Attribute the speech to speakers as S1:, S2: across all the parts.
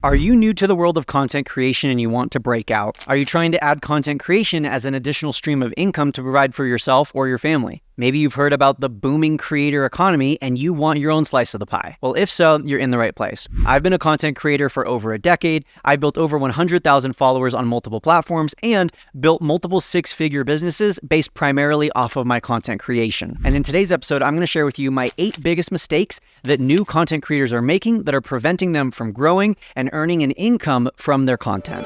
S1: Are you new to the world of content creation and you want to break out? Are you trying to add content creation as an additional stream of income to provide for yourself or your family? Maybe you've heard about the booming creator economy and you want your own slice of the pie. Well, if so, you're in the right place. I've been a content creator for over a decade. I built over 100,000 followers on multiple platforms and built multiple six-figure businesses based primarily off of my content creation. And in today's episode, I'm going to share with you my 8 biggest mistakes that new content creators are making that are preventing them from growing and earning an income from their content.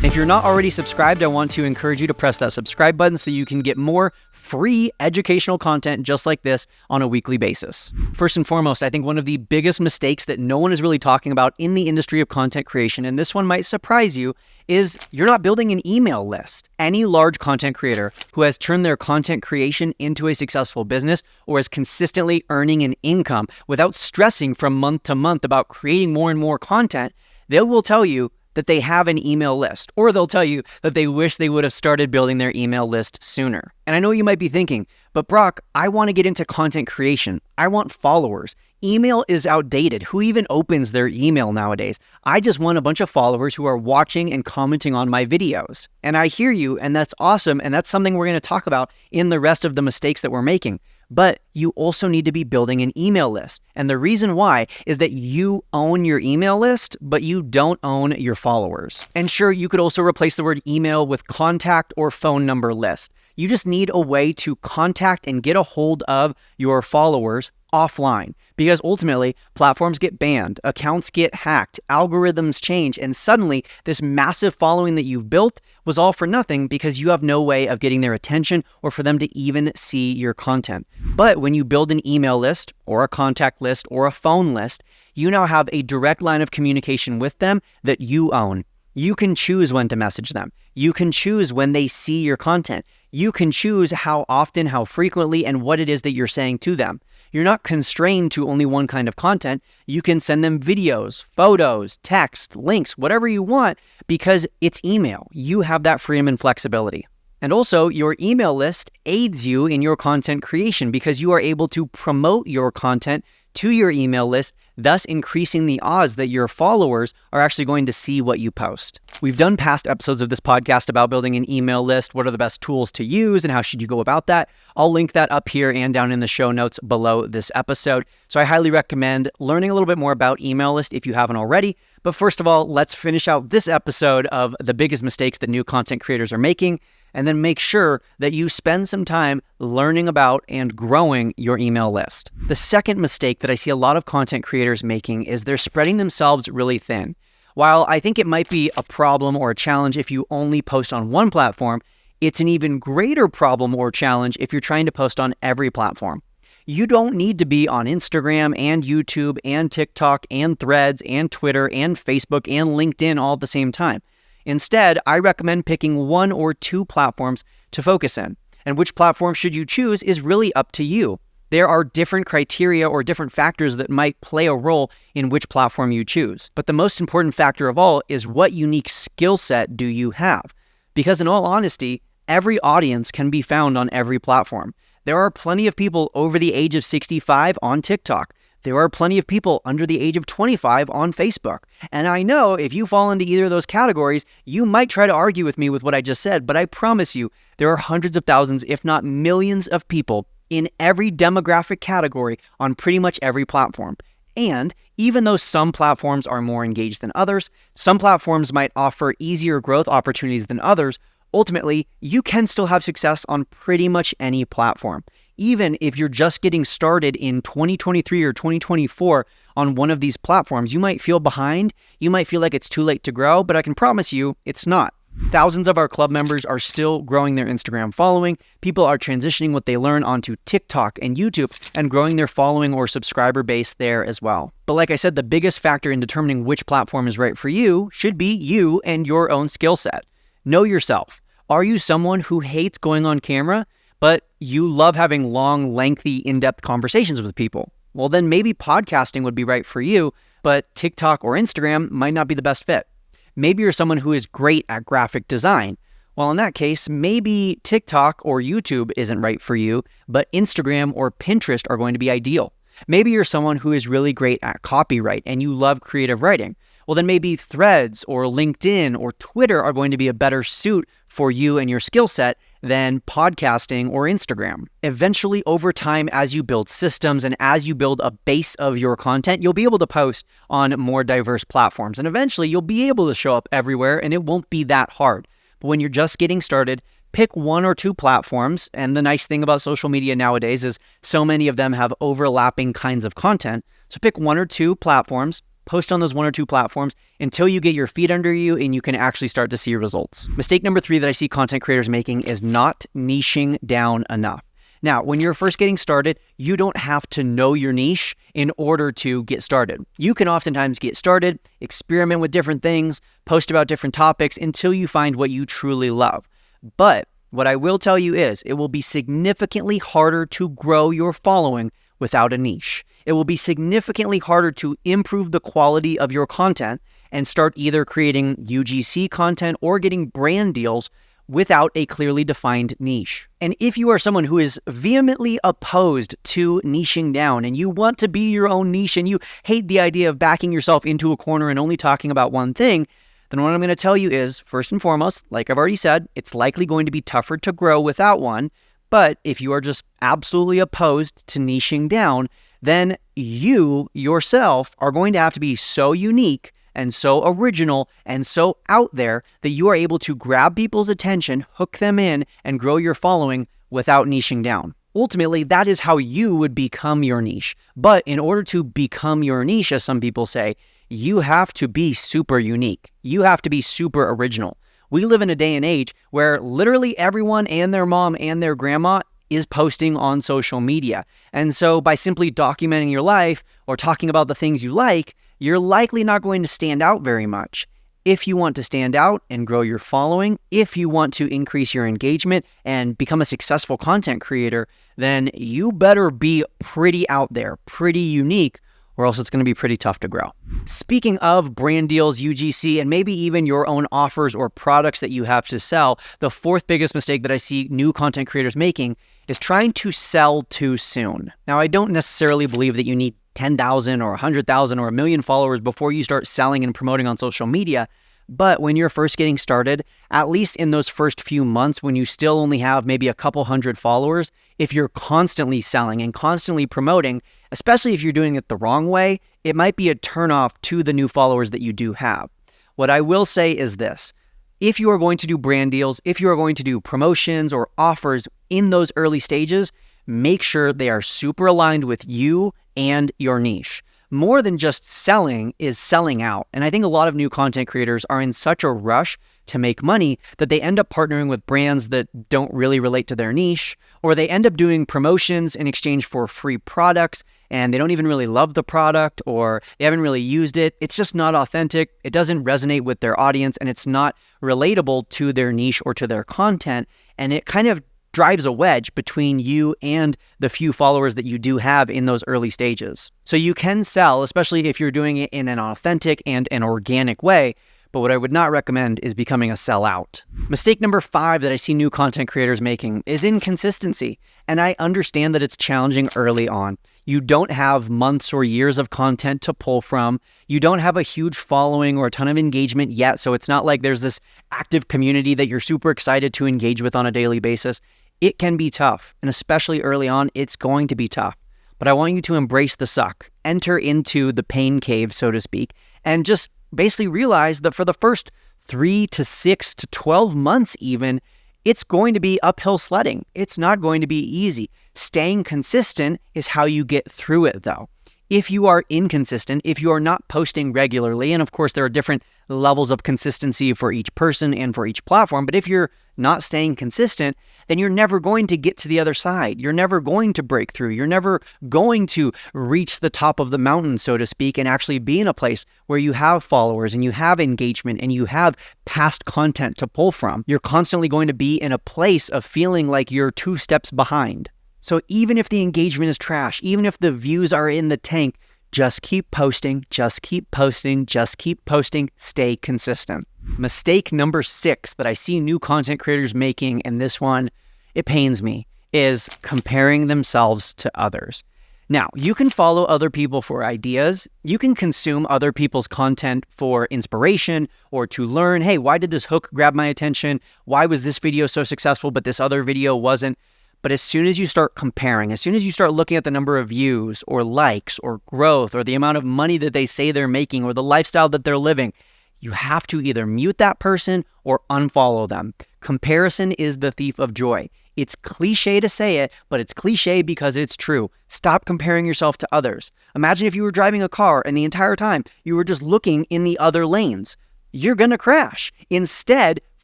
S1: If you're not already subscribed, I want to encourage you to press that subscribe button so you can get more free educational content just like this on a weekly basis. First and foremost, I think one of the biggest mistakes that no one is really talking about in the industry of content creation, and this one might surprise you, is you're not building an email list. Any large content creator who has turned their content creation into a successful business or is consistently earning an income without stressing from month to month about creating more and more content, they will tell you that they have an email list, or they'll tell you that they wish they would have started building their email list sooner. And I know you might be thinking, but Brock, I want to get into content creation. I want followers. Email is outdated. Who even opens their email nowadays? I just want a bunch of followers who are watching and commenting on my videos. And I hear you, and that's awesome, and that's something we're going to talk about in the rest of the mistakes that we're making. But you also need to be building an email list. And the reason why is that you own your email list, but you don't own your followers. And sure, you could also replace the word email with contact or phone number list. You just need a way to contact and get a hold of your followers offline, because ultimately platforms get banned, accounts get hacked, algorithms change, and suddenly this massive following that you've built was all for nothing because you have no way of getting their attention or for them to even see your content. But when you build an email list or a contact list or a phone list, you now have a direct line of communication with them that you own. You can choose when to message them. You can choose when they see your content. You can choose how often, how frequently, and what it is that you're saying to them. You're not constrained to only one kind of content. You can send them videos, photos, text, links, whatever you want, because it's email. You have that freedom and flexibility. And also, your email list aids you in your content creation because you are able to promote your content to your email list, thus increasing the odds that your followers are actually going to see what you post. We've done past episodes of this podcast about building an email list, what are the best tools to use, and how should you go about that. I'll link that up here and down in the show notes below this episode. So I highly recommend learning a little bit more about email list if you haven't already. But first of all, let's finish out this episode of the biggest mistakes that new content creators are making, and then make sure that you spend some time learning about and growing your email list. The second mistake that I see a lot of content creators making is they're spreading themselves really thin. While I think it might be a problem or a challenge if you only post on one platform, it's an even greater problem or challenge if you're trying to post on every platform. You don't need to be on Instagram and YouTube and TikTok and Threads and Twitter and Facebook and LinkedIn all at the same time. Instead, I recommend picking 1 or 2 platforms to focus in. And which platform should you choose is really up to you. There are different criteria or different factors that might play a role in which platform you choose. But the most important factor of all is what unique skill set do you have? Because in all honesty, every audience can be found on every platform. There are plenty of people over the age of 65 on TikTok. There are plenty of people under the age of 25 on Facebook. And I know if you fall into either of those categories, you might try to argue with me with what I just said, but I promise you, there are hundreds of thousands, if not millions of people in every demographic category on pretty much every platform. And even though some platforms are more engaged than others, some platforms might offer easier growth opportunities than others, ultimately, you can still have success on pretty much any platform. Even if you're just getting started in 2023 or 2024 on one of these platforms, you might feel behind, you might feel like it's too late to grow, but I can promise you it's not. Thousands of our club members are still growing their Instagram following. People are transitioning what they learn onto TikTok and YouTube and growing their following or subscriber base there as well. But like I said, the biggest factor in determining which platform is right for you should be you and your own skill set. Know yourself. Are you someone who hates going on camera, but you love having long, lengthy, in-depth conversations with people? Well, then maybe podcasting would be right for you, but TikTok or Instagram might not be the best fit. Maybe you're someone who is great at graphic design. Well, in that case, maybe TikTok or YouTube isn't right for you, but Instagram or Pinterest are going to be ideal. Maybe you're someone who is really great at copyright and you love creative writing. Well, then maybe Threads or LinkedIn or Twitter are going to be a better suit for you and your skill set than podcasting or Instagram. Eventually, over time, as you build systems and as you build a base of your content, you'll be able to post on more diverse platforms. And eventually, you'll be able to show up everywhere and it won't be that hard. But when you're just getting started, pick one or two platforms. And the nice thing about social media nowadays is so many of them have overlapping kinds of content. So pick one or two platforms, post on those one or two platforms until you get your feet under you and you can actually start to see results. Mistake number 3 that I see content creators making is not niching down enough. Now, when you're first getting started, you don't have to know your niche in order to get started. You can oftentimes get started, experiment with different things, post about different topics until you find what you truly love. But what I will tell you is it will be significantly harder to grow your following without a niche. It will be significantly harder to improve the quality of your content and start either creating UGC content or getting brand deals without a clearly defined niche. And if you are someone who is vehemently opposed to niching down and you want to be your own niche and you hate the idea of backing yourself into a corner and only talking about one thing, then what I'm going to tell you is, first and foremost, like I've already said, it's likely going to be tougher to grow without one. But if you are just absolutely opposed to niching down, then you yourself are going to have to be so unique and so original and so out there that you are able to grab people's attention, hook them in, and grow your following without niching down. Ultimately, that is how you would become your niche. But in order to become your niche, as some people say, you have to be super unique. You have to be super original. We live in a day and age where literally everyone and their mom and their grandma is posting on social media. And so by simply documenting your life or talking about the things you like, you're likely not going to stand out very much. If you want to stand out and grow your following, if you want to increase your engagement and become a successful content creator, then you better be pretty out there, pretty unique, or else it's going to be pretty tough to grow. Speaking of brand deals, UGC, and maybe even your own offers or products that you have to sell, the fourth biggest mistake that I see new content creators making is trying to sell too soon. Now, I don't necessarily believe that you need 10,000 or 100,000 or 1 million followers before you start selling and promoting on social media. But when you're first getting started, at least in those first few months when you still only have maybe a couple hundred followers, if you're constantly selling and constantly promoting, especially if you're doing it the wrong way, it might be a turnoff to the new followers that you do have. What I will say is this: if you are going to do brand deals, if you are going to do promotions or offers in those early stages, make sure they are super aligned with you and your niche. More than just selling is selling out. And I think a lot of new content creators are in such a rush to make money that they end up partnering with brands that don't really relate to their niche, or they end up doing promotions in exchange for free products and they don't even really love the product or they haven't really used it. It's just not authentic. It doesn't resonate with their audience and it's not relatable to their niche or to their content. And it kind of drives a wedge between you and the few followers that you do have in those early stages. So you can sell, especially if you're doing it in an authentic and an organic way, but what I would not recommend is becoming a sellout. Mistake number 5 that I see new content creators making is inconsistency. And I understand that it's challenging early on. You don't have months or years of content to pull from. You don't have a huge following or a ton of engagement yet, so it's not like there's this active community that you're super excited to engage with on a daily basis. It can be tough, and especially early on, it's going to be tough. But I want you to embrace the suck, enter into the pain cave, so to speak, and just basically realize that for the first 3 to 6 to 12 months even, it's going to be uphill sledding. It's not going to be easy. Staying consistent is how you get through it, though. If you are inconsistent, if you are not posting regularly, and of course there are different levels of consistency for each person and for each platform, but if you're not staying consistent, then you're never going to get to the other side. You're never going to break through. You're never going to reach the top of the mountain, so to speak, and actually be in a place where you have followers and you have engagement and you have past content to pull from. You're constantly going to be in a place of feeling like you're 2 steps behind. So even if the engagement is trash, even if the views are in the tank, just keep posting, just keep posting, just keep posting, stay consistent. Mistake number 6 that I see new content creators making, and this one, it pains me, is comparing themselves to others. Now, you can follow other people for ideas. You can consume other people's content for inspiration or to learn, hey, why did this hook grab my attention? Why was this video so successful, but this other video wasn't? But as soon as you start comparing, as soon as you start looking at the number of views or likes or growth or the amount of money that they say they're making or the lifestyle that they're living, you have to either mute that person or unfollow them. Comparison is the thief of joy. It's cliche to say it, but it's cliche because it's true. Stop comparing yourself to others. Imagine if you were driving a car and the entire time you were just looking in the other lanes. You're going to crash. Instead,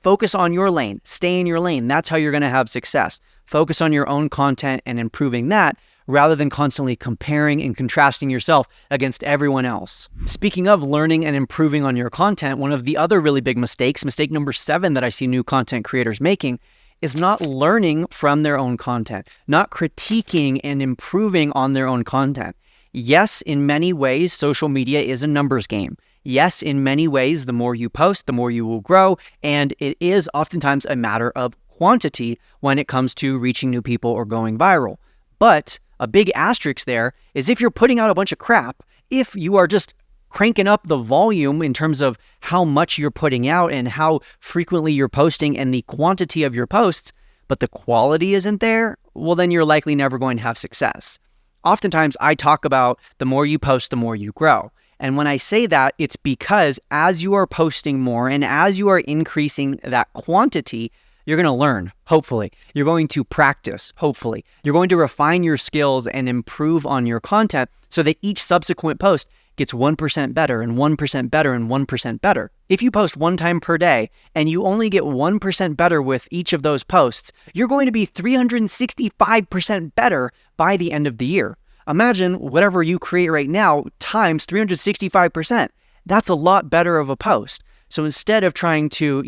S1: focus on your lane. Stay in your lane. That's how you're going to have success. Focus on your own content and improving that rather than constantly comparing and contrasting yourself against everyone else. Speaking of learning and improving on your content, one of the other really big mistakes, mistake number 7 that I see new content creators making, is not learning from their own content, not critiquing and improving on their own content. Yes, in many ways, social media is a numbers game. Yes, in many ways, the more you post, the more you will grow, and it is oftentimes a matter of quantity when it comes to reaching new people or going viral. But a big asterisk there is if you're putting out a bunch of crap, if you are just cranking up the volume in terms of how much you're putting out and how frequently you're posting and the quantity of your posts, but the quality isn't there, well, then you're likely never going to have success. Oftentimes, I talk about the more you post, the more you grow. And when I say that, it's because as you are posting more and as you are increasing that quantity, you're going to learn, hopefully. You're going to practice, hopefully. You're going to refine your skills and improve on your content so that each subsequent post gets 1% better and 1% better and 1% better. If you post 1 time per day and you only get 1% better with each of those posts, you're going to be 365% better by the end of the year. Imagine whatever you create right now times 365%. That's a lot better of a post. So instead of trying to,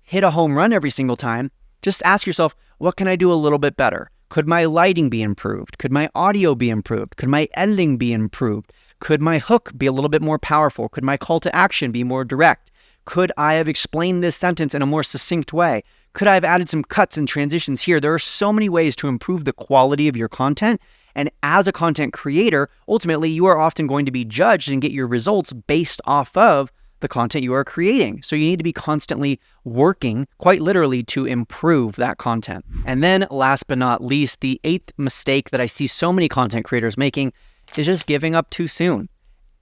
S1: hit a home run every single time, just ask yourself, what can I do a little bit better? Could my lighting be improved? Could my audio be improved? Could my editing be improved? Could my hook be a little bit more powerful? Could my call to action be more direct? Could I have explained this sentence in a more succinct way? Could I have added some cuts and transitions here? There are so many ways to improve the quality of your content. And as a content creator, ultimately, you are often going to be judged and get your results based off of the content you are creating. So you need to be constantly working, quite literally, to improve that content. And then last but not least, the 8th mistake that I see so many content creators making is just giving up too soon.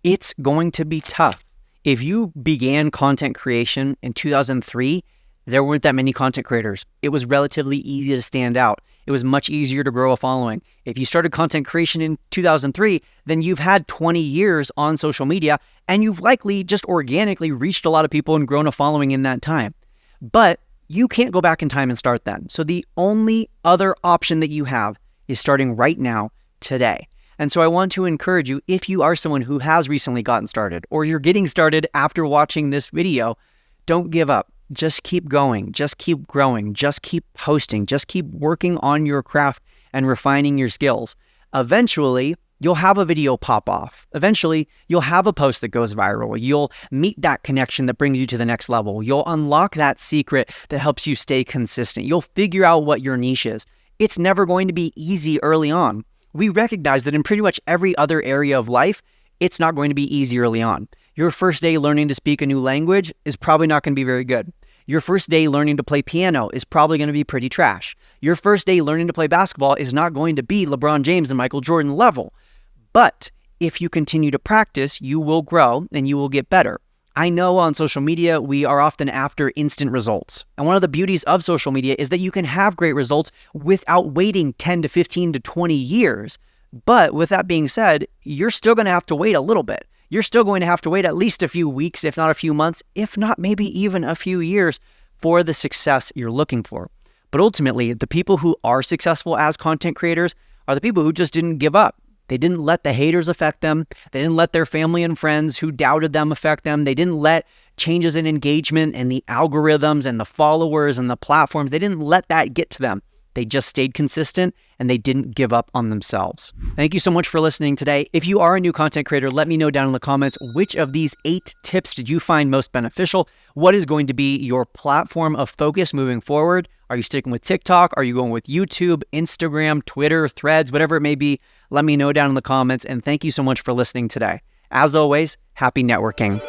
S1: It's going to be tough. If you began content creation in 2003, there weren't that many content creators. It was relatively easy to stand out. It was much easier to grow a following. If you started content creation in 2003, then you've had 20 years on social media and you've likely just organically reached a lot of people and grown a following in that time. But you can't go back in time and start then. So the only other option that you have is starting right now, today. And so I want to encourage you, if you are someone who has recently gotten started or you're getting started after watching this video, don't give up. Just keep going, just keep growing, just keep posting, just keep working on your craft and refining your skills. Eventually, you'll have a video pop off. Eventually, you'll have a post that goes viral. You'll meet that connection that brings you to the next level. You'll unlock that secret that helps you stay consistent. You'll figure out what your niche is. It's never going to be easy early on. We recognize that in pretty much every other area of life, it's not going to be easy early on. Your first day learning to speak a new language is probably not going to be very good. Your first day learning to play piano is probably going to be pretty trash. Your first day learning to play basketball is not going to be LeBron James and Michael Jordan level. But if you continue to practice, you will grow and you will get better. I know on social media, we are often after instant results. And one of the beauties of social media is that you can have great results without waiting 10 to 15 to 20 years. But with that being said, you're still going to have to wait a little bit. You're still going to have to wait at least a few weeks, if not a few months, if not maybe even a few years for the success you're looking for. But ultimately, the people who are successful as content creators are the people who just didn't give up. They didn't let the haters affect them. They didn't let their family and friends who doubted them affect them. They didn't let changes in engagement and the algorithms and the followers and the platforms, they didn't let that get to them. They just stayed consistent and they didn't give up on themselves. Thank you so much for listening today. If you are a new content creator, let me know down in the comments, which of these 8 tips did you find most beneficial? What is going to be your platform of focus moving forward? Are you sticking with TikTok? Are you going with YouTube, Instagram, Twitter, Threads, whatever it may be? Let me know down in the comments. And thank you so much for listening today. As always, happy networking.